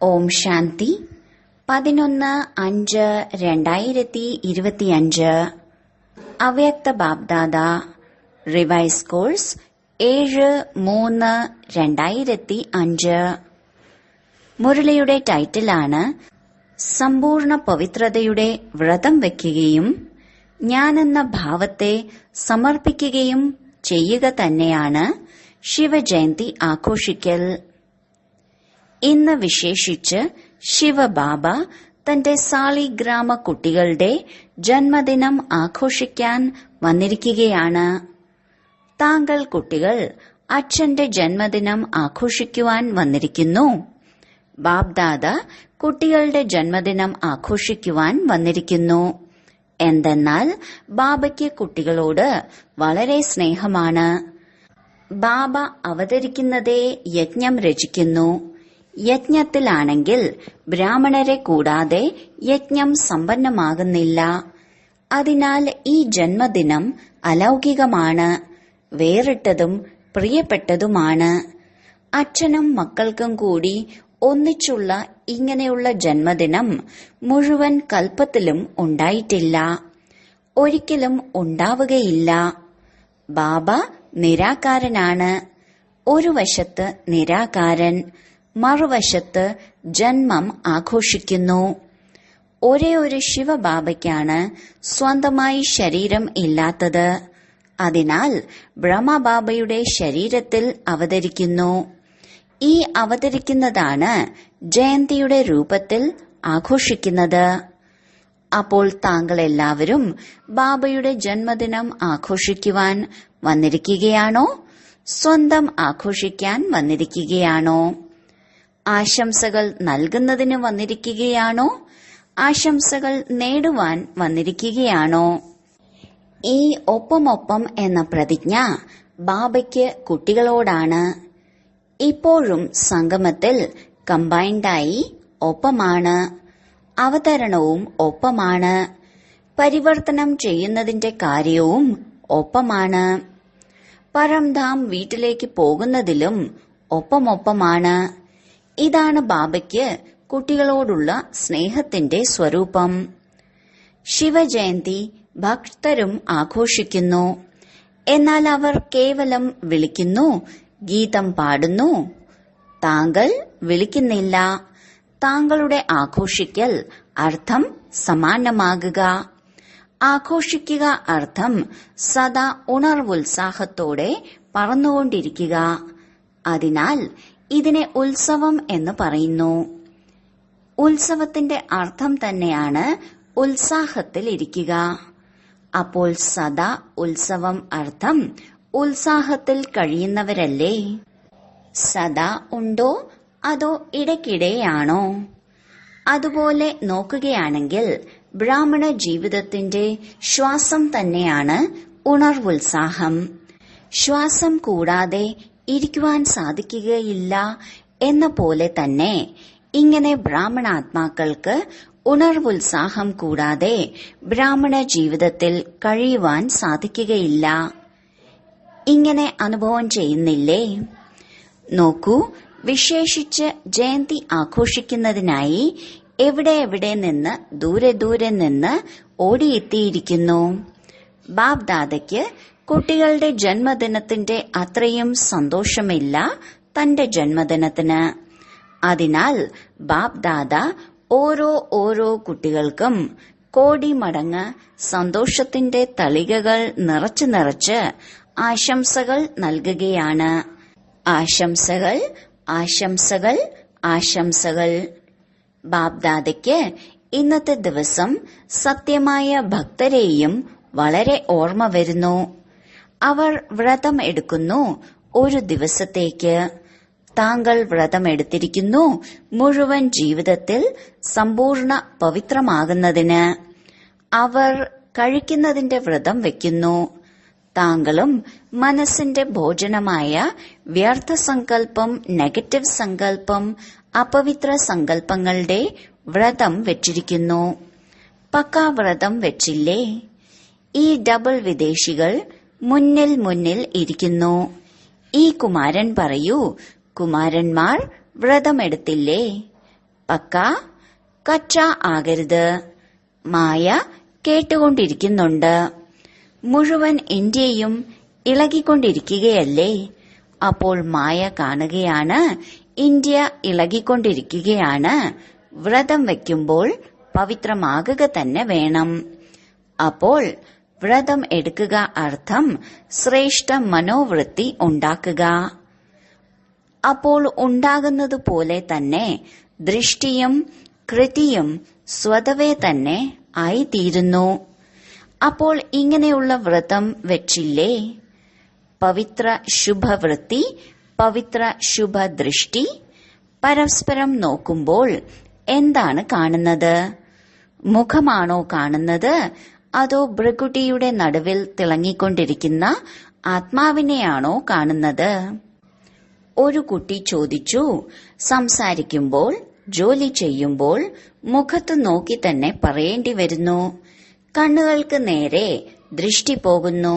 ഓം ശാന്തി 11-5-2025 അവ്യക്ത BapDada revise course 7-3-2005. മുരളിയുടെ ടൈറ്റിലാണ് സമ്പൂർണ്ണ പവിത്രതയുടെ വ്രതം വയ്ക്കുകയും ഞാനെന്ന ഭാവത്തെ സമർപ്പിക്കുകയും ചെയ്യുക തന്നെയാണ് ശിവജയന്തി ആഘോഷിക്കൽ. ഇന്ന് വിശേഷിച്ച് ശിവബാബ തന്റെ സാളിഗ്രാമ കുട്ടികളുടെ ജന്മദിനം ആഘോഷിക്കാൻ വന്നിരിക്കുകയാണ്. താങ്കൾ കുട്ടികൾ അച്ഛന്റെ ജന്മദിനം ആഘോഷിക്കുവാൻ വന്നിരിക്കുന്നു. ബാബ്ദാദ കുട്ടികളുടെ ജന്മദിനം ആഘോഷിക്കുവാൻ വന്നിരിക്കുന്നു. എന്തെന്നാൽ ബാബയ്ക്ക് കുട്ടികളോട് വളരെ സ്നേഹമാണ്. ബാബ അവതരിക്കുന്നതേ യജ്ഞം രചിക്കുന്നു. യജ്ഞത്തിലാണെങ്കിൽ ബ്രാഹ്മണരെ കൂടാതെ യജ്ഞം സമ്പന്നമാകുന്നില്ല. അതിനാൽ ഈ ജന്മദിനം അലൗകികമാണ്, വേറിട്ടതും പ്രിയപ്പെട്ടതുമാണ്. അച്ഛനും മക്കൾക്കും കൂടി ഒന്നിച്ചുള്ള ഇങ്ങനെയുള്ള ജന്മദിനം മുഴുവൻ കൽപ്പത്തിലും ഉണ്ടായിട്ടില്ല, ഒരിക്കലും ഉണ്ടാവുകയില്ല. ബാബ നിരാകാരനാണ്. ഒരു വശത്ത് നിരാകാരൻ, മറുവശത്ത് ജന്മം ആഘോഷിക്കുന്നു. ഒരേ ഒരു ശിവബാബയ്ക്കാണ് സ്വന്തമായി ശരീരം ഇല്ലാത്തത്. അതിനാൽ ബ്രഹ്മബാബയുടെ ശരീരത്തിൽ അവതരിക്കുന്നു. ഈ അവതരിക്കുന്നതാണ് ജയന്തിയുടെ രൂപത്തിൽ ആഘോഷിക്കുന്നത്. അപ്പോൾ താങ്കൾ എല്ലാവരും ബാബയുടെ ജന്മദിനം ആഘോഷിക്കുവാൻ വന്നിരിക്കുകയാണോ? സ്വന്തം ആഘോഷിക്കാൻ വന്നിരിക്കുകയാണോ? ആശംസകൾ നൽകുന്നതിന് വന്നിരിക്കുകയാണോ? ആശംസകൾ നേടുവാൻ വന്നിരിക്കുകയാണോ? ഈ ഒപ്പമൊപ്പം എന്ന പ്രതിജ്ഞ ബാബയ്ക്ക് കുട്ടികളോടാണ്. ഇപ്പോഴും സംഗമത്തിൽ കമ്പൈൻഡായി ഒപ്പമാണ്. അവതരണവും ഒപ്പമാണ്. പരിവർത്തനം ചെയ്യുന്നതിന്റെ കാര്യവും ഒപ്പമാണ്. പരംധാം വീട്ടിലേക്ക് പോകുന്നതിലും ഒപ്പമൊപ്പമാണ്. ഇതാണ് ബാബയ്ക്ക് കുട്ടികളോടുള്ള സ്നേഹത്തിന്റെ സ്വരൂപം. ശിവജയന്തി ഭക്തരും ആഘോഷിക്കുന്നു. എന്നാൽ അവർ കേവലം വിളിക്കുന്നു, ഗീതം പാടുന്നു. താങ്കൾ വിളിക്കുന്നില്ല. താങ്കളുടെ ആഘോഷിക്കൽ അർത്ഥം സമാനമാകുക. ആഘോഷിക്കുക അർത്ഥം സദാ ഉണർവുത്സാഹത്തോടെ പറന്നുകൊണ്ടിരിക്കുക. അതിനാൽ ഇതിനെ ഉത്സവം എന്ന് പറയുന്നു. ഉത്സവത്തിന്റെ അർത്ഥം തന്നെയാണ് ഉത്സാഹത്തിൽ ഇരിക്കുക. അപ്പോൾ സദാ ഉത്സവം അർത്ഥം ഉത്സാഹത്തിൽ കഴിയുന്നവരല്ലേ? സദാ ഉണ്ടോ അതോ ഇടയ്ക്കിടെയാണോ? അതുപോലെ നോക്കുകയാണെങ്കിൽ ബ്രാഹ്മണ ജീവിതത്തിന്റെ ശ്വാസം തന്നെയാണ് ഉണർവുത്സാഹം. ശ്വാസം കൂടാതെ ഇരിക്കുവാൻ സാധിക്കുകയില്ല എന്ന പോലെ തന്നെ ഇങ്ങനെ ബ്രാഹ്മണാത്മാക്കൾക്ക് ഉണർവുത്സാഹം കൂടാതെ ബ്രാഹ്മണ ജീവിതത്തിൽ കഴിയുവാൻ സാധിക്കുകയില്ല. ഇങ്ങനെ അനുഭവം ചെയ്യുന്നില്ലേ? നോക്കൂ, വിശേഷിച്ച് ജയന്തി ആഘോഷിക്കുന്നതിനായി എവിടെ നിന്ന് ദൂരെ നിന്ന് ഓടിയെത്തിയിരിക്കുന്നു. ബാബ്ദാദയ്ക്ക് കുട്ടികളുടെ ജന്മദിനത്തിന്റെ അത്രയും സന്തോഷമില്ല തന്റെ ജന്മദിനത്തിന്. അതിനാൽ ബാബ്ദാദ ഓരോ കുട്ടികൾക്കും കോടി മടങ്ങ് സന്തോഷത്തിന്റെ തളികകൾ നിറച്ച് ആശംസകൾ നൽകുകയാണ്. ആശംസകൾ, ആശംസകൾ, ആശംസകൾ. ബാബ്ദാദയ്ക്ക് ഇന്നത്തെ ദിവസം സത്യമായ ഭക്തരെയും വളരെ ഓർമ്മ വരുന്നു. അവർ വ്രതം എടുക്കുന്നു ഒരു ദിവസത്തേക്ക്. താങ്കൾ വ്രതം എടുത്തിരിക്കുന്നു മുഴുവൻ ജീവിതത്തിൽ സമ്പൂർണ്ണ പവിത്രമാകുന്നതിന്. അവർ കഴിക്കുന്നതിന്റെ വ്രതം വയ്ക്കുന്നു. താങ്കളും മനസ്സിന്റെ ഭോജനമായ വ്യർത്ഥ സങ്കല്പം, നെഗറ്റീവ് സങ്കല്പം, അപവിത്ര സങ്കല്പങ്ങളുടെ വ്രതം വെച്ചിരിക്കുന്നു. പക്കാ വ്രതം വെച്ചില്ലേ? ഈ ഡബിൾ വിദേശികൾ മുന്നിൽ ഇരിക്കുന്നു. ഈ കുമാരൻ പറയൂ, കുമാരന്മാർ വ്രതമെടുത്തില്ലേ? പക്ക, കച്ച ആകരുത്. മായ കേട്ടുകൊണ്ടിരിക്കുന്നുണ്ട്. മുഴുവൻ ഇന്ത്യയും ഇളകിക്കൊണ്ടിരിക്കുകയല്ലേ? അപ്പോൾ മായ കാണുകയാണ് ഇന്ത്യ ഇളകിക്കൊണ്ടിരിക്കുകയാണ്. വ്രതം വയ്ക്കുമ്പോൾ പവിത്രമാകുക തന്നെ വേണം. അപ്പോൾ വ്രതം എടുക്കുക അർത്ഥം ശ്രേഷ്ഠ മനോവൃത്തി ഉണ്ടാക്കുക. അപ്പോൾ ഉണ്ടാകുന്നതുപോലെ തന്നെ ദൃഷ്ടിയും കൃതിയും സ്വതവേ തന്നെ ആയിത്തീരുന്നു. അപ്പോൾ ഇങ്ങനെയുള്ള വ്രതം വെച്ചില്ലേ? പവിത്ര ശുഭവൃത്തി, പവിത്ര ശുഭദൃഷ്ടി. പരസ്പരം നോക്കുമ്പോൾ എന്താണ് കാണുന്നത്? മുഖമാണോ കാണുന്നത്, അതോ ഭൃകുടിയുടെ നടുവിൽ തിളങ്ങിക്കൊണ്ടിരിക്കുന്ന ആത്മാവിനെയാണോ കാണുന്നത്? ഒരു കുട്ടി ചോദിച്ചു, സംസാരിക്കുമ്പോൾ, ജോലി ചെയ്യുമ്പോൾ മുഖത്ത് നോക്കി തന്നെ പറയേണ്ടി വരുന്നു. കണ്ണുകൾക്ക് നേരെ ദൃഷ്ടി പോകുന്നു.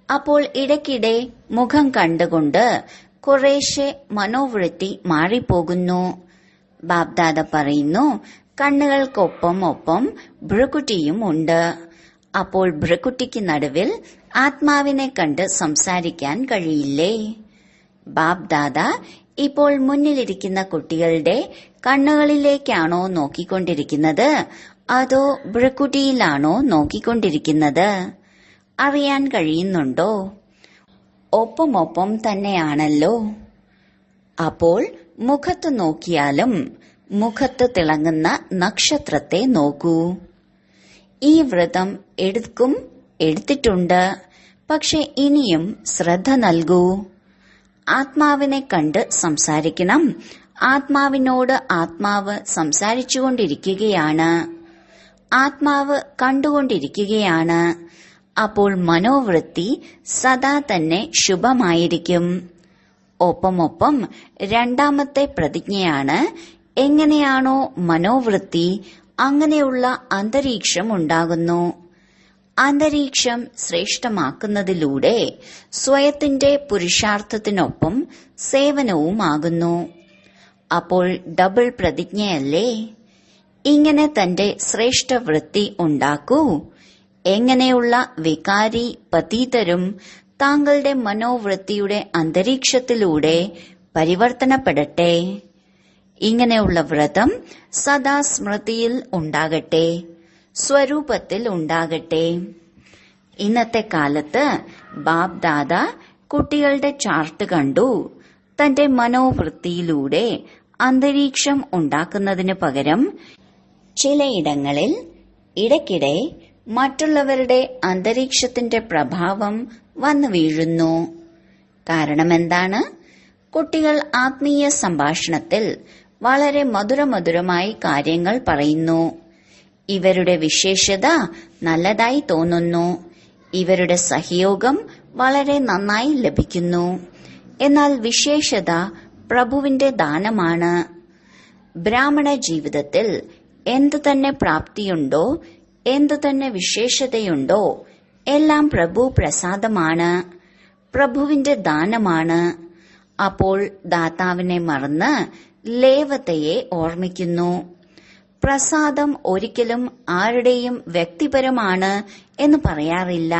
അപ്പോൾ ഇടയ്ക്കിടെ മുഖം കണ്ടുകൊണ്ട് കുറേശ്ശെ മനോവൃത്തി മാറിപ്പോകുന്നു. ബാബ്ദാദ പറയുന്നു, കണ്ണുകൾക്കൊപ്പം ഒപ്പം ഭ്രുകുട്ടിയും ഉണ്ട്. അപ്പോൾ ഭ്രുകുട്ടിക്ക് നടുവിൽ ആത്മാവിനെ കണ്ട് സംസാരിക്കാൻ കഴിയില്ലേ? ബാബ്ദാദ ഇപ്പോൾ മുന്നിലിരിക്കുന്ന കുട്ടികളുടെ കണ്ണുകളിലേക്കാണോ നോക്കിക്കൊണ്ടിരിക്കുന്നത്, അതോ ഭ്രുകുട്ടിയിലാണോ നോക്കിക്കൊണ്ടിരിക്കുന്നത്? അറിയാൻ കഴിയുന്നുണ്ടോ? ഒപ്പമൊപ്പം തന്നെയാണല്ലോ. അപ്പോൾ മുഖത്ത് നോക്കിയാലും മുഖത്ത് തിളങ്ങുന്ന നക്ഷത്രത്തെ നോക്കൂ. ഈ വ്രതം എടുത്തിട്ടുണ്ട്. പക്ഷെ ഇനിയും ശ്രദ്ധ നൽകൂ. ആത്മാവിനെ കണ്ട് സംസാരിക്കണം. ആത്മാവിനോട് ആത്മാവ് സംസാരിച്ചുകൊണ്ടിരിക്കുകയാണ്. ആത്മാവ് കണ്ടുകൊണ്ടിരിക്കുകയാണ്. അപ്പോൾ മനോവൃത്തി സദാ തന്നെ ശുഭമായിരിക്കും. ഒപ്പമൊപ്പം രണ്ടാമത്തെ പ്രതിജ്ഞയാണ്, എങ്ങനെയാണോ മനോവൃത്തി അങ്ങനെയുള്ള അന്തരീക്ഷം ഉണ്ടാകുന്നു. അന്തരീക്ഷം ശ്രേഷ്ഠമാക്കുന്നതിലൂടെ സ്വയത്തിന്റെ പുരുഷാർത്ഥത്തിനൊപ്പം സേവനവുമാകുന്നു. അപ്പോൾ ഡബിൾ പ്രതിജ്ഞയല്ലേ? ഇങ്ങനെ തന്റെ ശ്രേഷ്ഠ വൃത്തി ഉണ്ടാക്കൂ. എങ്ങനെയുള്ള വികാരി പതീതരും താങ്കളുടെ മനോവൃത്തിയുടെ അന്തരീക്ഷത്തിലൂടെ പരിവർത്തനപ്പെടട്ടെ. ഇങ്ങനെയുള്ള വ്രതം സദാ സ്മൃതിയിൽ ഉണ്ടാകട്ടെ, സ്വരൂപത്തിൽ ഉണ്ടാകട്ടെ. ഇന്നത്തെ കാലത്ത് ബാബ്ദാദ കുട്ടികളുടെ ചാർട്ട് കണ്ടു. തന്റെ മനോവൃത്തിയിലൂടെ അന്തരീക്ഷം ഉണ്ടാക്കുന്നതിന് പകരം ചിലയിടങ്ങളിൽ ഇടയ്ക്കിടെ മറ്റുള്ളവരുടെ അന്തരീക്ഷത്തിന്റെ പ്രഭാവം വന്നു വീഴുന്നു. കാരണമെന്താണ്? കുട്ടികൾ ആത്മീയ സംഭാഷണത്തിൽ വളരെ മധുരമധുരമായി കാര്യങ്ങൾ പറയുന്നു. ഇവരുടെ വിശേഷത നല്ലതായി തോന്നുന്നു. ഇവരുടെ സഹയോഗം വളരെ നന്നായി ലഭിക്കുന്നു. എന്നാൽ വിശേഷത പ്രഭുവിന്റെ ദാനമാണ്. ബ്രാഹ്മണ ജീവിതത്തിൽ എന്തു തന്നെ പ്രാപ്തിയുണ്ടോ, എന്തു തന്നെ വിശേഷതയുണ്ടോ, എല്ലാം പ്രഭു പ്രസാദമാണ്, പ്രഭുവിന്റെ ദാനമാണ്. അപ്പോൾ ദാതാവിനെ മറന്ന് ലേവതയെ ഓർമ്മിക്കുന്നു. പ്രസാദം ഒരിക്കലും ആരുടെയും വ്യക്തിപരമാണ് എന്ന് പറയാറില്ല.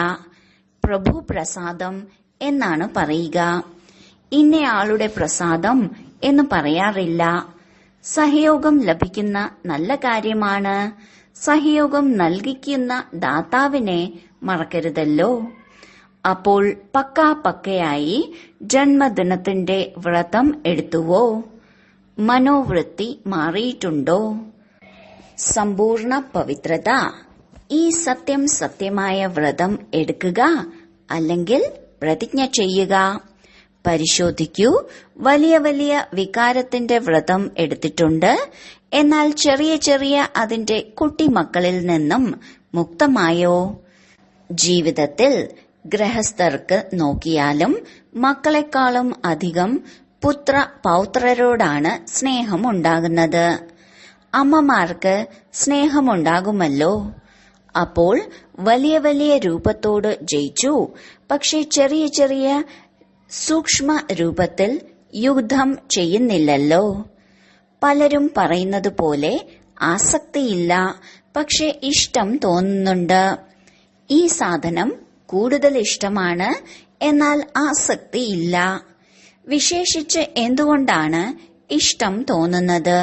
പ്രഭു പ്രസാദം എന്നാണ് പറയുക. ഇന്നയാളുടെ പ്രസാദം എന്ന് പറയാറില്ല. സഹയോഗം ലഭിക്കുന്ന നല്ല കാര്യമാണ്. സഹയോഗം നൽകിക്കുന്ന ദാതാവിനെ മറക്കരുതല്ലോ. അപ്പോൾ പക്കയായി ജന്മദിനത്തിന്റെ വ്രതം എടുത്തുവോ? മനോവൃത്തി മാറിയിട്ടുണ്ടോ? സമ്പൂർണ്ണ പവിത്രത. ഈ സത്യമായ വ്രതം എടുക്കുക, അല്ലെങ്കിൽ പ്രതിജ്ഞ ചെയ്യുക. പരിശോധിക്കൂ. വലിയ വികാരത്തിന്റെ വ്രതം എടുത്തിട്ടുണ്ട്. എന്നാൽ ചെറിയ അതിന്റെ കുട്ടിമക്കളിൽ നിന്നും മുക്തമായോ? ജീവിതത്തിൽ ഗൃഹസ്ഥർക്ക് നോക്കിയാലും മക്കളെക്കാളും അധികം പൗത്രരോടാണ് സ്നേഹമുണ്ടാകുന്നത്. അമ്മമാർക്ക് സ്നേഹമുണ്ടാകുമല്ലോ. അപ്പോൾ വലിയ രൂപത്തോട് ജയിച്ചു. പക്ഷെ ചെറിയ സൂക്ഷ്മ രൂപത്തിൽ യുദ്ധം ചെയ്യുന്നില്ലല്ലോ. പലരും പറയുന്നത് പോലെ ആസക്തിയില്ല, പക്ഷെ ഇഷ്ടം തോന്നുന്നുണ്ട്. ഈ സാധനം കൂടുതൽ ഇഷ്ടമാണ്, എന്നാൽ ആസക്തിയില്ല. വിശേഷിച്ച് എന്തുകൊണ്ടാണ് ഇഷ്ടം തോന്നുന്നത്?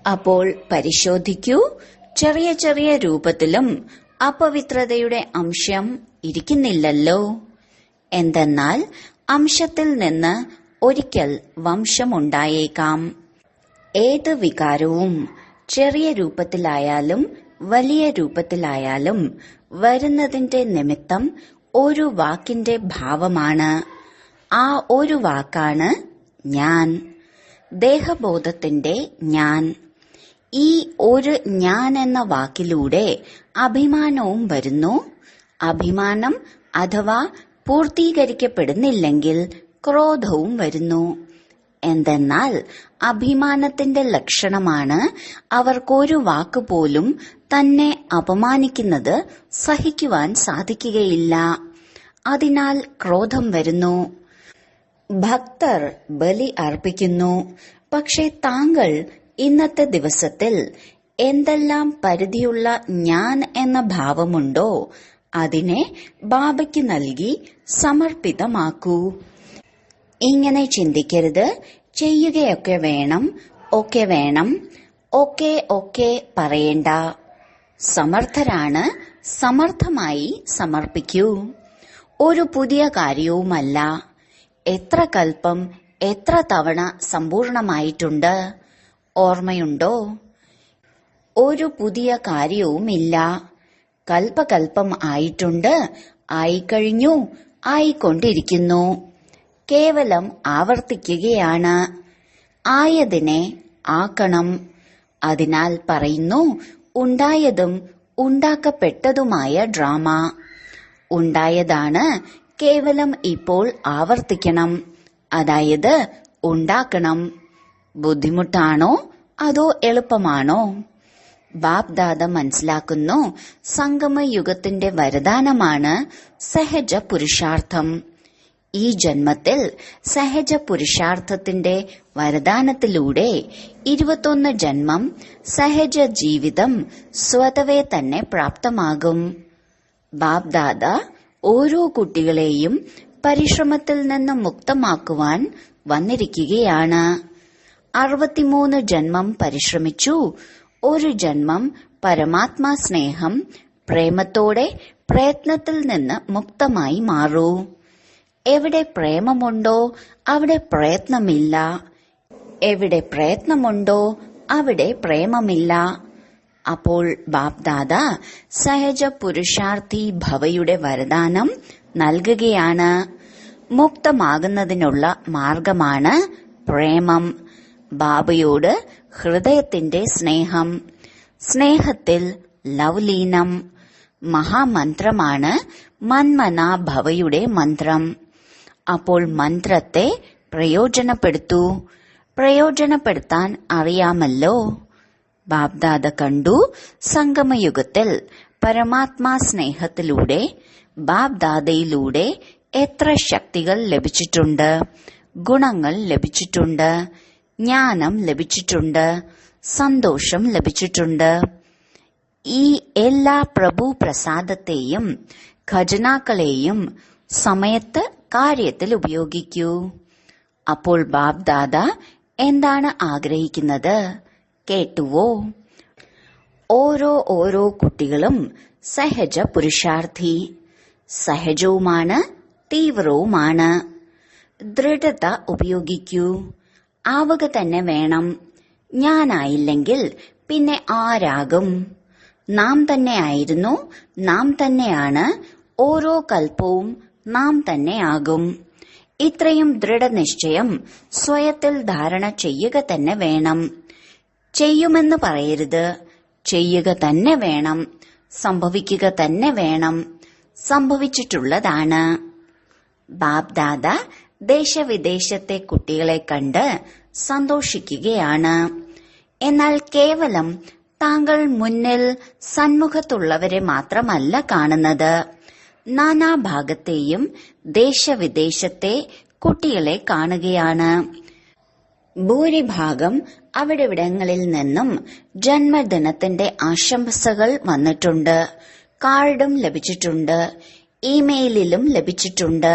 അപ്പോൾ പരിശോധിക്കൂ. ചെറിയ ചെറിയ രൂപത്തിലും അപവിത്രതയുടെ അംശം ഇരിക്കുന്നില്ലല്ലോ. എന്തെന്നാൽ അംശത്തിൽ നിന്ന് ഒരിക്കൽ വംശമുണ്ടായേക്കാം. ഏത് വികാരവും ചെറിയ രൂപത്തിലായാലും വലിയ രൂപത്തിലായാലും വരുന്നതിന്റെ നിമിത്തം ഒരു വാക്കിന്റെ ഭാവമാണ്. ആ ഒരു വാക്കാണ് ഞാൻ, ദേഹബോധത്തിന്റെ ഞാൻ. ഈ ഒരു ഞാൻ എന്ന വാക്കിലൂടെ അഭിമാനവും വരുന്നു. അഭിമാനം അഥവാ പൂർത്തീകരിക്കപ്പെടുന്നില്ലെങ്കിൽ ക്രോധവും വരുന്നു. എന്തെന്നാൽ അഭിമാനത്തിന്റെ ലക്ഷണമാണ് അവർക്കൊരു വാക്കുപോലും തന്നെ അപമാനിക്കുന്നത് സഹിക്കുവാൻ സാധിക്കുകയില്ല. അതിനാൽ ക്രോധം വരുന്നു. ഭക്തർ ബലി അർപ്പിക്കുന്നു. പക്ഷെ താങ്കൾ ഇന്നത്തെ ദിവസത്തിൽ എന്തെല്ലാം പരിധിയുള്ള ഞാൻ എന്ന ഭാവമുണ്ടോ അതിനെ ബാബയ്ക്ക് നൽകി സമർപ്പിതമാക്കൂ. ഇങ്ങനെ ചിന്തിക്കരുത്, ചെയ്യുകയൊക്കെ വേണം, ഒക്കെ വേണം, ഒക്കെ പറയേണ്ട. സമർത്ഥരാണ്, സമർത്ഥമായി സമർപ്പിക്കൂ. ഒരു പുതിയ കാര്യവുമല്ല. എത്ര കൽപ്പം എത്ര തവണ സമ്പൂർണമായിട്ടുണ്ട് ഓർമ്മയുണ്ടോ? ഒരു പുതിയ കാര്യവുമില്ല. കൽപ്പകൽപ്പം ആയിട്ടുണ്ട്, ആയിക്കഴിഞ്ഞു, ആയിക്കൊണ്ടിരിക്കുന്നു. കേവലം ആവർത്തിക്കുകയാണ്. ആയതിനെ ആക്കണം. അതിനാൽ പറയുന്നു, ഉണ്ടായതും ഉണ്ടാക്കപ്പെട്ടതുമായ ഡ്രാമ. ഉണ്ടായതാണ് കേവലം ഇപ്പോൾ ആവർത്തിക്കണം, അതായത് ഉണ്ടാക്കണം. ബുദ്ധിമുട്ടാണോ അതോ എളുപ്പമാണോ? ബാപ്ദാദ മനസ്സിലാക്കുന്നു, സംഗമയുഗത്തിന്റെ വരദാനമാണ് സഹജ പുരുഷാർത്ഥം. ഈ ജന്മത്തിൽ സഹജ പുരുഷാർത്ഥത്തിന്റെ വരദാനത്തിലൂടെ 21 ജന്മം സഹജ ജീവിതം സ്വതവേ തന്നെ പ്രാപ്തമാകും. ബാപ്ദാദ ഓരോ കുട്ടികളെയും പരിശ്രമത്തിൽ നിന്ന് മുക്തമാക്കുവാൻ വന്നിരിക്കുകയാണ്. 63 ജന്മം പരിശ്രമിച്ചു. ഒരു ജന്മം പരമാത്മാ സ്നേഹം പ്രേമത്തോടെ പ്രയത്നത്തിൽ നിന്ന് മുക്തമായി മാറൂ. എവിടെ പ്രേമമുണ്ടോ അവിടെ പ്രയത്നമില്ല. എവിടെ പ്രയത്നമുണ്ടോ അവിടെ പ്രേമമില്ല. അപ്പോൾ ബാപ്ദാദ സഹജ പുരുഷാർത്ഥി ഭവയുടെ വരദാനം നൽകുകയാണ്. മുക്തമാകുന്നതിനുള്ള മാർഗമാണ് പ്രേമം. ബാബയോട് ഹൃദയത്തിന്റെ സ്നേഹം, സ്നേഹത്തിൽ ലവ്ലീനം. മഹാമന്ത്രമാണ് മന്മനാ ഭവയുടെ മന്ത്രം. അപ്പോൾ മന്ത്രത്തെ പ്രയോജനപ്പെടുത്തൂ. പ്രയോജനപ്പെടുത്താൻ അറിയാമല്ലോ. ബാപ്ദാദ കണ്ടു, സംഗമയുഗത്തിൽ പരമാത്മാ സ്നേഹത്തിലൂടെ ബാപ്ദാദയിലൂടെ എത്ര ശക്തികൾ ലഭിച്ചിട്ടുണ്ട്, ഗുണങ്ങൾ ലഭിച്ചിട്ടുണ്ട്, ജ്ഞാനം ലഭിച്ചിട്ടുണ്ട്, സന്തോഷം ലഭിച്ചിട്ടുണ്ട്. ഈ എല്ലാ പ്രഭു പ്രസാദത്തെയും ഖജനാക്കളെയും സമയത്ത് കാര്യത്തിൽ ഉപയോഗിക്കൂ. അപ്പോൾ ബാപ്ദാദ എന്താണ് ആഗ്രഹിക്കുന്നത് കേട്ടുവോ? ഓരോ കുട്ടികളും സഹജ പുരുഷാർത്ഥി. സഹജവുമാണ്, തീവ്രവുമാണ്. ദൃഢത ഉപയോഗിക്കൂ. ആവുക തന്നെ വേണം. ഞാനായില്ലെങ്കിൽ പിന്നെ ആരാകും? നാം തന്നെയായിരുന്നു, നാം തന്നെയാണ്. ഓരോ കൽപ്പവും നാം തന്നെയാകും. ഇത്രയും ദൃഢനിശ്ചയം സ്വയത്തിൽ ധാരണ ചെയ്യുക തന്നെ വേണം. ചെയ്യുമെന്ന് പറയരുത്, ചെയ്യുക തന്നെ വേണം. സംഭവിക്കുക തന്നെ വേണം. സംഭവിച്ചിട്ടുള്ളതാണ്. ബാപ്ദാദ ദേശവിദേശത്തെ കുട്ടികളെ കണ്ട് സന്തോഷിക്കുകയാണ്. എന്നാൽ കേവലം താങ്കൾ മുന്നിൽ സന്മുഖത്തുള്ളവരെ മാത്രമല്ല കാണുന്നത്, നാനാഭാഗത്തെയും ദേശവിദേശത്തെ കുട്ടികളെ കാണുകയാണ്. ഭൂരിഭാഗം അവിടെവിടങ്ങളിൽ നിന്നും ജന്മദിനത്തിന്റെ ആശംസകൾ വന്നിട്ടുണ്ട്. കാർഡും ലഭിച്ചിട്ടുണ്ട്. ഇമെയിലിലും ലഭിച്ചിട്ടുണ്ട്.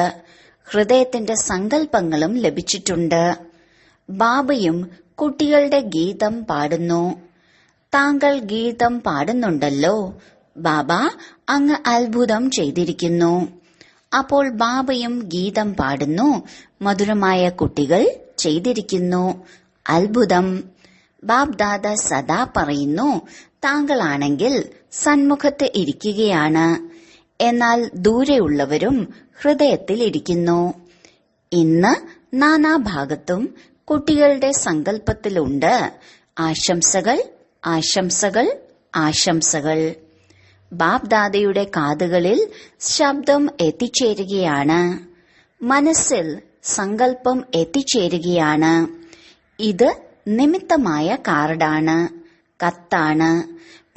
ഹൃദയത്തിന്റെ സങ്കല്പങ്ങളും ലഭിച്ചിട്ടുണ്ട്. ബാബയും കുട്ടികളുടെ ഗീതം പാടുന്നു. താങ്കൾ ഗീതം പാടുന്നുണ്ടല്ലോ. ബാബ അങ്ങ് അത്ഭുതം ചെയ്തിരിക്കുന്നു. അപ്പോൾ ബാബയും ഗീതം പാടുന്നു. മധുരമായ കുട്ടികൾ ചെയ്തിരിക്കുന്നു. അത്ഭുതം. ബാബ് ദാദ സദാ പറയുന്നു, താങ്കളാണെങ്കിൽ സന്മുഖത്ത് ഇരിക്കുകയാണ്, എന്നാൽ ദൂരെയുള്ളവരും ഹൃദയത്തിൽ ഇരിക്കുന്നു. ഇന്ന് നാനാഭാഗത്തും കുട്ടികളുടെ സങ്കല്പത്തിലുണ്ട് ആശംസകൾ, ആശംസകൾ, ആശംസകൾ. ബാബ് ദാദയുടെ കാതുകളിൽ ശബ്ദം എത്തിച്ചേരുകയാണ്. മനസ്സിൽ സങ്കല്പം എത്തിച്ചേരുകയാണ്. ഇത് നിമിത്തമായ കാർഡാണ്, കത്താണ്.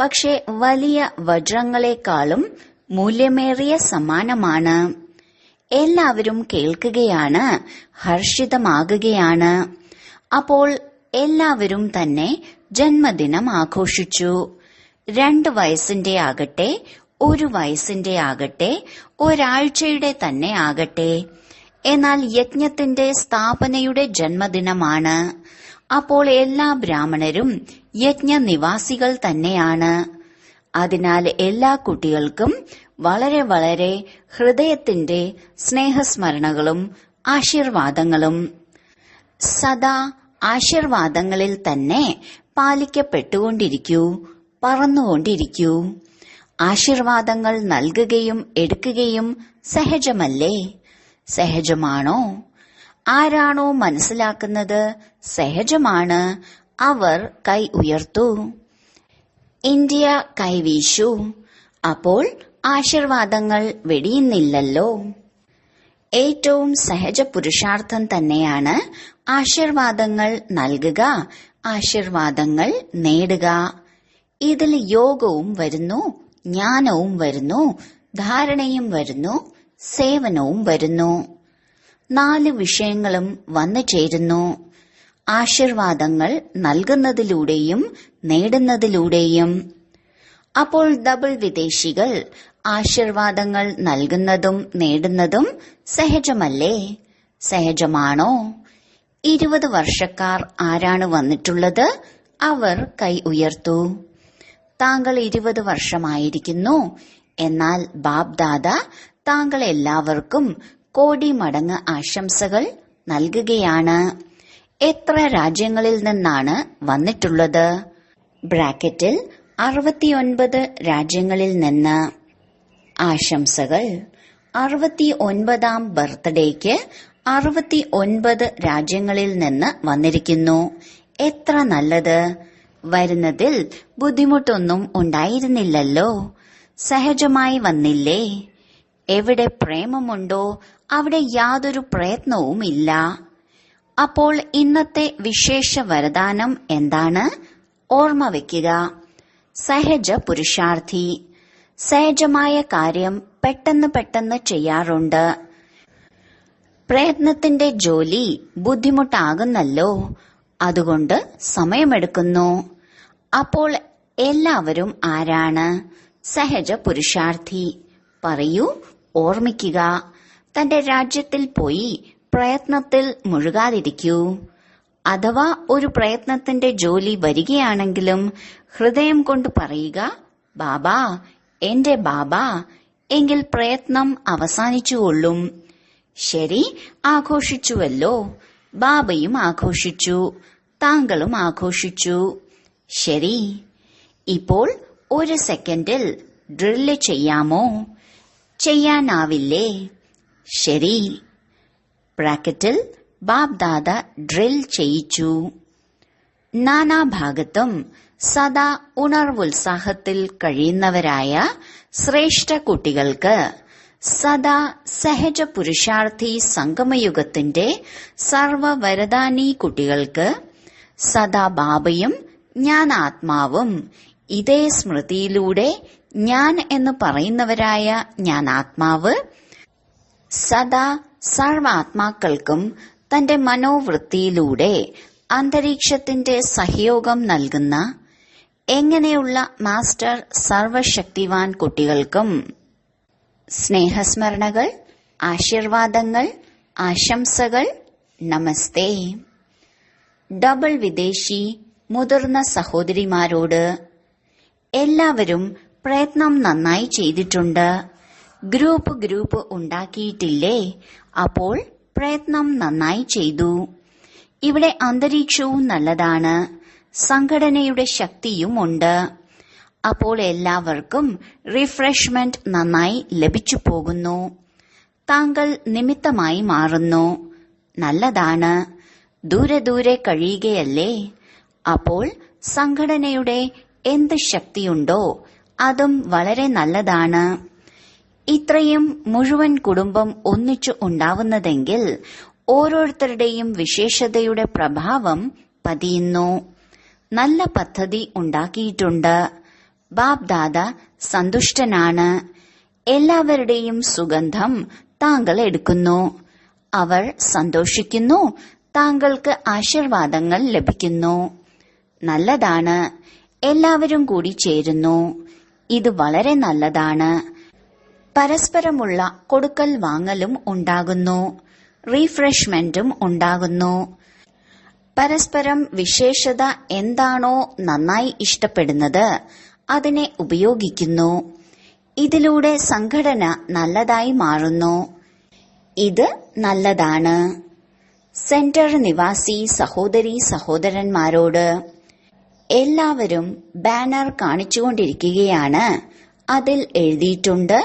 പക്ഷെ വലിയ വജ്രങ്ങളെക്കാളും മൂല്യമേറിയ സമ്മാനമാണ്. എല്ലാവരും കേൾക്കുകയാണ്, ഹർഷിതമാകുകയാണ്. അപ്പോൾ എല്ലാവരും തന്നെ ജന്മദിനം ആഘോഷിച്ചു. 2 വയസ്സിന്റെ ആകട്ടെ, 1 വയസ്സിന്റെ ആകട്ടെ, ഒരാഴ്ചയുടെ തന്നെ ആകട്ടെ. എന്നാൽ യജ്ഞത്തിന്റെ സ്ഥാപനയുടെ ജന്മദിനമാണ്. അപ്പോൾ എല്ലാ ബ്രാഹ്മണരും യജ്ഞനിവാസികൾ തന്നെയാണ്. അതിനാൽ എല്ലാ കുട്ടികൾക്കും വളരെ വളരെ ഹൃദയത്തിന്റെ സ്നേഹസ്മരണകളും ആശീർവാദങ്ങളും. സദാ ആശീർവാദങ്ങളിൽ തന്നെ പാലിക്കപ്പെട്ടുകൊണ്ടിരിക്കൂ, പറന്നുകൊണ്ടിരിക്കൂ. ആശീർവാദങ്ങൾ നൽകുകയും എടുക്കുകയും സഹജമല്ലേ? സഹജമാണോ? ആരാണോ മനസ്സിലാക്കുന്നത് സഹജമാണ്, അവർ കൈ ഉയർത്തു. ഇന്ത്യ കൈവീശു. അപ്പോൾ ആശീർവാദങ്ങൾ വെടിയുന്നില്ലല്ലോ. ഏറ്റവും സഹജ പുരുഷാർത്ഥം തന്നെയാണ് ആശീർവാദങ്ങൾ നൽകുക, ആശീർവാദങ്ങൾ നേടുക. ഇതിൽ യോഗവും വരുന്നു, ജ്ഞാനവും വരുന്നു, ധാരണയും വരുന്നു, സേവനവും വരുന്നു. 4 വിഷയങ്ങളും വന്നു ചേരുന്നു. ആശീർവാദങ്ങൾ നൽകുന്നതിലൂടെയും നേടുന്നതിലൂടെയും. അപ്പോൾ ഡബിൾ വിദേശികൾ ആശീർവാദങ്ങൾ നൽകുന്നതും നേടുന്നതും സഹജമല്ലേ? സഹജമാണോ? 20 വർഷക്കാർ ആരാണ് വന്നിട്ടുള്ളത്? അവർ കൈ ഉയർത്തു. താങ്കൾ 20 വർഷമായിരിക്കുന്നു. എന്നാൽ ബാബ് ദാദ താങ്കൾ എല്ലാവർക്കും കോടി മടങ്ങ് ആശംസകൾ നൽകുകയാണ്. എത്ര രാജ്യങ്ങളിൽ നിന്നാണ് വന്നിട്ടുള്ളത്? ബ്രാക്കറ്റിൽ 69 രാജ്യങ്ങളിൽ നിന്ന്. ആശംസകൾ. 69ാം ബർത്ത്ഡേക്ക് 69 രാജ്യങ്ങളിൽ നിന്ന് വന്നിരിക്കുന്നു. എത്ര നല്ലത്! വരുന്നതിൽ ബുദ്ധിമുട്ടൊന്നും ഉണ്ടായിരുന്നില്ലല്ലോ. സഹജമായി വന്നില്ലേ? എവിടെ പ്രേമമുണ്ടോ അവിടെ യാതൊരു പ്രയത്നവുമില്ല. അപ്പോൾ ഇന്നത്തെ വിശേഷ വരദാനം എന്താണ്? ഓർമ്മ വയ്ക്കുക, സഹജ പുരുഷാർത്ഥി. സഹജമായ കാര്യം പെട്ടെന്ന് പെട്ടെന്ന് ചെയ്യാറുണ്ട്. പ്രയത്നത്തിന്റെ ജോലി ബുദ്ധിമുട്ടാകുന്നല്ലോ, അതുകൊണ്ട് സമയമെടുക്കുന്നു. അപ്പോൾ എല്ലാവരും ആരാണ്? സഹജ പുരുഷാർത്ഥി. പറയൂ, ഓർമ്മിക്കുക. തന്റെ രാജ്യത്തിൽ പോയി പ്രയത്നത്തിൽ മുഴുകാതിരിക്കൂ. അഥവാ ഒരു പ്രയത്നത്തിന്റെ ജോലി വരികയാണെങ്കിലും ഹൃദയം കൊണ്ട് പറയുക, ബാബാ, എന്റെ ബാബാ, എങ്കിൽ പ്രയത്നം അവസാനിച്ചുകൊള്ളും. ശരി, ആഘോഷിച്ചുവല്ലോ. ബാബയും ആഘോഷിച്ചു, താങ്കളും ആഘോഷിച്ചു. ശരി, ഇപ്പോൾ 1 സെക്കൻഡിൽ ഡ്രില്ല് ചെയ്യാമോ? ചെയ്യാനാവില്ലേ? ശരി. ബ്രാക്കറ്റിൽ ബാബ് ദാദ ഡ്രിൽ ചെയ്യിച്ചു. നാനാഭാഗത്തും സദാ ഉണർവുത്സാഹത്തിൽ കഴിയുന്നവരായ ശ്രേഷ്ഠ കുട്ടികൾക്ക്, സദാ സഹജ പുരുഷാർത്ഥി സംഗമയുഗത്തിന്റെ സർവവരദാനി കുട്ടികൾക്ക്, സദാ ബാബയും ഞാൻ ആത്മാവും ഇതേ സ്മൃതിയിലൂടെ ഞാൻ എന്ന് പറയുന്നവരായ ഞാൻ ആത്മാവ് സദാ സർവാത്മാക്കൾക്കും തന്റെ മനോവൃത്തിയിലൂടെ അന്തരീക്ഷത്തിന്റെ സഹയോഗം നൽകുന്ന എങ്ങനെയുള്ള മാസ്റ്റർ സർവശക്തിവാൻ കുട്ടികൾക്കും സ്നേഹസ്മരണകൾ, ആശീർവാദങ്ങൾ, ആശംസകൾ. നമസ്തേ. ഡബിൾ വിദേശി മുതിർന്ന സഹോദരിമാരോട്, എല്ലാവരും പ്രയത്നം നന്നായി ചെയ്തിട്ടുണ്ട്. ഗ്രൂപ്പ് ഉണ്ടാക്കിയിട്ടില്ലേ? അപ്പോൾ പ്രയത്നം നന്നായി ചെയ്തു. ഇവിടെ അന്തരീക്ഷവും നല്ലതാണ്, സംഘടനയുടെ ശക്തിയും ഉണ്ട്. അപ്പോൾ എല്ലാവർക്കും റിഫ്രഷ്മെന്റ് നന്നായി ലഭിച്ചു പോകുന്നു. താങ്കൾ നിമിത്തമായി മാറുന്നു. നല്ലതാണ്. ദൂരെ കഴിയുകയല്ലേ? അപ്പോൾ സംഘടനയുടെ എന്ത് ശക്തിയുണ്ടോ അതും വളരെ നല്ലതാണ്. ഇത്രയും മുഴുവൻ കുടുംബം ഒന്നിച്ചു ഉണ്ടാവുന്നതെങ്കിൽ ഓരോരുത്തരുടെയും വിശേഷതയുടെ പ്രഭാവം പതിയുന്നു. നല്ല പദ്ധതി ഉണ്ടാക്കിയിട്ടുണ്ട്. ബാബ് ദാദ സന്തുഷ്ടനാണ്. എല്ലാവരുടെയും സുഗന്ധം താങ്കൾ എടുക്കുന്നു. അവർ സന്തോഷിക്കുന്നു. താങ്കൾക്ക് ആശീർവാദങ്ങൾ ലഭിക്കുന്നു. നല്ലതാണ്. എല്ലാവരും കൂടി ചേരുന്നു. ഇത് വളരെ നല്ലതാണ്. പരസ്പരമുള്ള കൊടുക്കൽ വാങ്ങലും ഉണ്ടാകുന്നു. റീഫ്രഷ്മെന്റും ഉണ്ടാകുന്നു. പരസ്പരം വിശേഷത എന്താണോ നന്നായി ഇഷ്ടപ്പെടുന്നത് അതിനെ ഉപയോഗിക്കുന്നു. ഇതിലൂടെ സംഘടന നല്ലതായി മാറുന്നു. ഇത് നല്ലതാണ്. സെന്റർ നിവാസി സഹോദരീ സഹോദരന്മാരോട്, എല്ലാവരും ബാനർ കാണിച്ചുകൊണ്ടിരിക്കുകയാണ്. അതിൽ എഴുതിയിട്ടുണ്ട്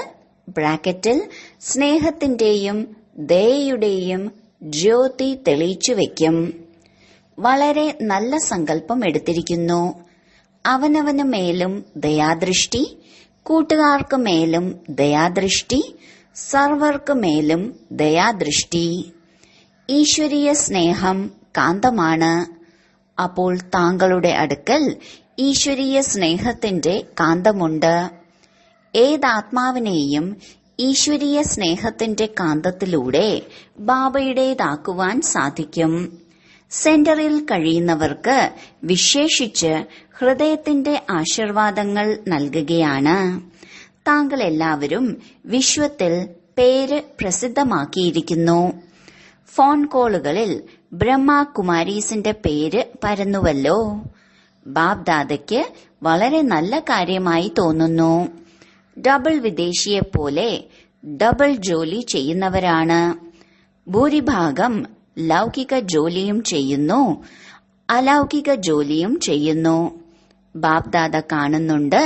ബ്രാക്കറ്റിൽ സ്നേഹത്തിന്റെയും ദയയുടെയും ജ്യോതി തെളിയിച്ചു വയ്ക്കും. വളരെ നല്ല സങ്കല്പം എടുത്തിരിക്കുന്നു. അവനവന് മേലും ദയാദൃഷ്ടി, കൂട്ടുകാർക്ക് മേലും ദയാദൃഷ്ടി, സർവർക്ക് മേലും ദയാദൃഷ്ടി. ഈശ്വരീയ സ്നേഹം കാന്തമാണ്. അപ്പോൾ താങ്കളുടെ അടുക്കൽ ഈശ്വരീയ സ്നേഹത്തിന്റെ കാന്തമുണ്ട്. ഏതാത്മാവിനെയും ഈശ്വരീയ സ്നേഹത്തിന്റെ കാന്തത്തിലൂടെ ബാബയുടേതാക്കുവാൻ സാധിക്കും. സെന്ററിൽ കഴിയുന്നവർക്ക് വിശേഷിച്ച് ഹൃദയത്തിന്റെ ആശീർവാദങ്ങൾ നൽകുകയാണ്. താങ്കൾ എല്ലാവരും വിശ്വത്തിൽ പേര് പ്രസിദ്ധമാക്കിയിരിക്കുന്നു. ഫോൺ കോളുകളിൽ ബ്രഹ്മകുമാരീസിന്റെ പേര് പരന്നുവല്ലോ. ബാബ് ദാദയ്ക്ക് വളരെ നല്ല കാര്യമായി തോന്നുന്നു. ഡബിൾ വിദേശിയെപ്പോലെ ഡബിൾ ജോലി ചെയ്യുന്നവരാണ്. ഭൂരിഭാഗം ലൗകിക ജോലിയും ചെയ്യുന്നു, അലൗകിക ജോലിയും ചെയ്യുന്നു. ബാബ് ദാദ കാണുന്നുണ്ട്.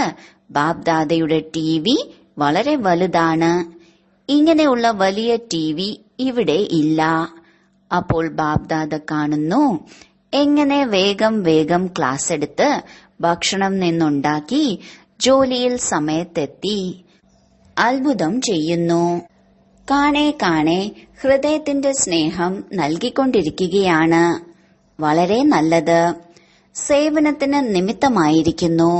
ബാബ് ദാദയുടെ TV വളരെ വലുതാണ്. ഇങ്ങനെയുള്ള വലിയ TV ഇവിടെ ഇല്ല. അപ്പോൾ ബാബ് ദാദ കാണുന്നു എങ്ങനെ വേഗം ക്ലാസ് എടുത്ത് ഭക്ഷണം നിന്നുണ്ടാക്കി ജോലിയിൽ സമയത്തെത്തി. അത്ഭുതം ചെയ്യുന്നു. കാണെ ഹൃദയത്തിന്റെ സ്നേഹം നൽകിക്കൊണ്ടിരിക്കുകയാണ്. വളരെ നല്ലത്. സേവനത്തിന് നിമിത്തമായിരിക്കുന്നു.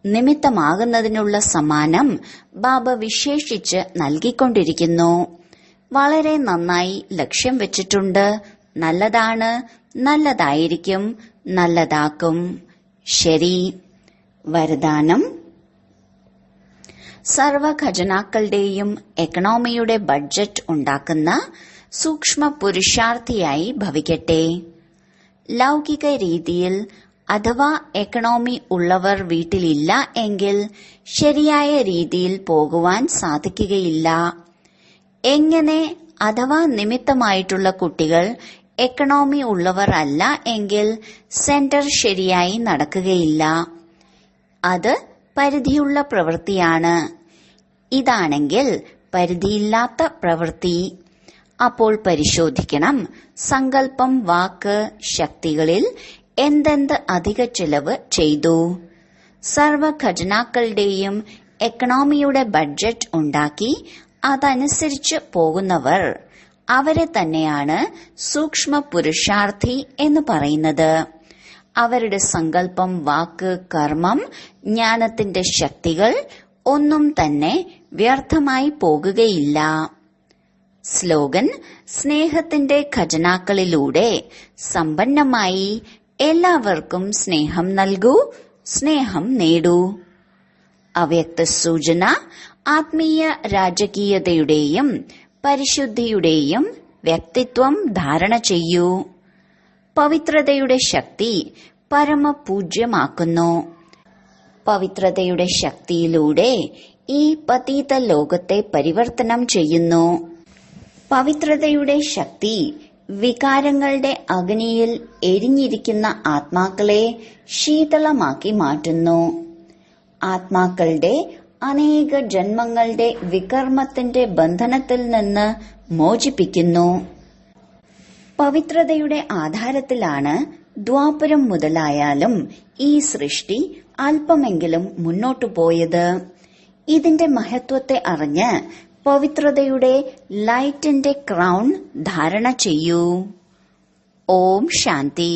നിമിത്തമാകുന്നതിനുള്ള സമ്മാനം ബാബ വിശേഷിച്ച് നൽകിക്കൊണ്ടിരിക്കുന്നു. വളരെ നന്നായി ലക്ഷ്യം വെച്ചിട്ടുണ്ട്. നല്ലതാണ്, നല്ലതായിരിക്കും, നല്ലതാക്കും. ശരി. വരദാനം: സർവ ഖജനാക്കളുടെയും എക്കണോമിയുടെ ബഡ്ജറ്റ് ഉണ്ടാക്കുന്ന സൂക്ഷ്മ പുരുഷാർത്ഥിയായി ഭവിക്കട്ടെ. ലൗകിക രീതിയിൽ അഥവാ എക്കണോമി ഉള്ളവർ വീട്ടിലില്ല എങ്കിൽ ശരിയായ രീതിയിൽ പോകുവാൻ സാധിക്കുകയില്ല. എങ്ങനെ അഥവാ നിമിത്തമായിട്ടുള്ള കുട്ടികൾ എക്കണോമി ഉള്ളവർ അല്ല എങ്കിൽ സെന്റർ ശരിയായി നടക്കുകയില്ല. അത് പരിധിയുള്ള പ്രവൃത്തിയാണ്. ഇതാണെങ്കിൽ പരിധിയില്ലാത്ത പ്രവൃത്തി. അപ്പോൾ പരിശോധിക്കണം, സങ്കല്പം, വാക്ക്, ശക്തികളിൽ എന്തെന്ത് അധിക ചെലവ് ചെയ്തു. സർവ ഖജനാക്കളുടെയും എക്കണോമിയുടെ ബഡ്ജറ്റ് ഉണ്ടാക്കി അതനുസരിച്ച് പോകുന്നവർ, അവരെ തന്നെയാണ് സൂക്ഷ്മ പുരുഷാർത്ഥി എന്ന് പറയുന്നത്. അവരുടെ സങ്കല്പം, വാക്ക്, കർമ്മം, ജ്ഞാനത്തിന്റെ ശക്തികൾ ഒന്നും തന്നെ വ്യർത്ഥമായി പോകുകയില്ല. സ്ലോഗൻ: സ്നേഹത്തിന്റെ ഖജനാക്കളിലൂടെ സമ്പന്നമായി എല്ലാവർക്കും സ്നേഹം നൽകൂ, സ്നേഹം നേടൂ. അവ്യക്ത സൂചന: ആത്മീയ രാജകീയതയുടെയും പരിശുദ്ധിയുടെയും വ്യക്തിത്വം ധാരണ ചെയ്യൂ. പവിത്രതയുടെ ശക്തി പരമപൂജ്യമാക്കുന്നു. പവിത്രതയുടെ ശക്തിയിലൂടെ ഈ പതീത ലോകത്തെ പരിവർത്തനം ചെയ്യുന്നു. പവിത്രതയുടെ ശക്തി വികാരങ്ങളുടെ അഗ്നിയിൽ എരിഞ്ഞിരിക്കുന്ന ആത്മാക്കളെ ശീതളമാക്കി മാറ്റുന്നു. ആത്മാക്കളുടെ അനേക ജന്മങ്ങളുടെ വികർമ്മത്തിന്റെ ബന്ധനത്തിൽ നിന്ന് മോചിപ്പിക്കുന്നു. പവിത്രതയുടെ ആധാരത്തിലാണ് ദ്വാപരം മുതലായാലും ഈ സൃഷ്ടി അല്പമെങ്കിലും മുന്നോട്ടു പോയത്. ഇതിന്റെ മഹത്വത്തെ അറിഞ്ഞ് പവിത്രതയുടെ ലൈറ്റിന്റെ ക്രൗൺ ധാരണ ചെയ്യൂ. ഓം ശാന്തി.